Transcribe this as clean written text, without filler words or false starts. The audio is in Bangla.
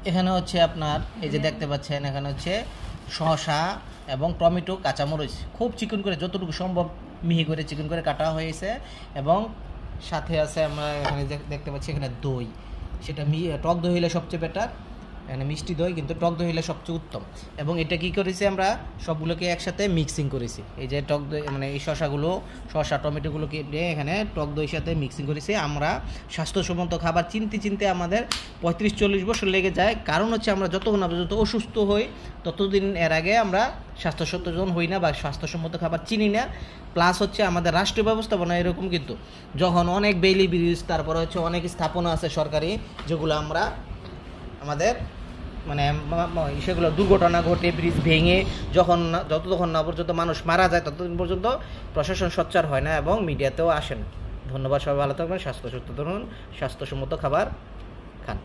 এখানে হচ্ছে আপনার এই যে দেখতে পাচ্ছেন, এখানে হচ্ছে শসা এবং টমেটো, কাঁচামরিচ খুব চিকন করে, যতটুকু সম্ভব মিহি করে চিকন করে কাটা হয়েছে। এবং সাথে আছে আমরা এখানে দেখতে পাচ্ছি এখানে দই, সেটা টক দই হলে সবচেয়ে বেটার, এখানে মিষ্টি দই, কিন্তু টক দই হলে সবচেয়ে উত্তম। এবং এটা কি করেছি আমরা সবগুলোকে একসাথে মিক্সিং করেছি, এই যে টক দই মানে এই শসা টমেটোগুলোকে এখানে টক দইয়ের সাথে মিক্সিং করেছি। আমরা স্বাস্থ্যসম্মত খাবার চিনতে আমাদের 35-40 বছর লেগে যায়, কারণ হচ্ছে আমরা যতক্ষণ না পর্যন্ত অসুস্থ হই ততদিন এর আগে আমরা স্বাস্থ্য সচেতন হই না বা স্বাস্থ্যসম্মত খাবার চিনি না। প্লাস হচ্ছে আমাদের রাষ্ট্রীয় ব্যবস্থাপনা এরকম, কিন্তু যখন অনেক বেইলি ব্রিজ, তারপরে হচ্ছে অনেক স্থাপনা আছে সরকারি, যেগুলো আমরা আমাদের মানে সেগুলো দুর্ঘটনা ঘটে, ব্রিজ ভেঙে যতক্ষণ না পর্যন্ত মানুষ মারা যায় ততদিন পর্যন্ত প্রশাসন সোচ্চার হয় না এবং মিডিয়াতেও আসে না। ধন্যবাদ, সবাই ভালো থাকবেন, স্বাস্থ্যসম্মত খাবার খান।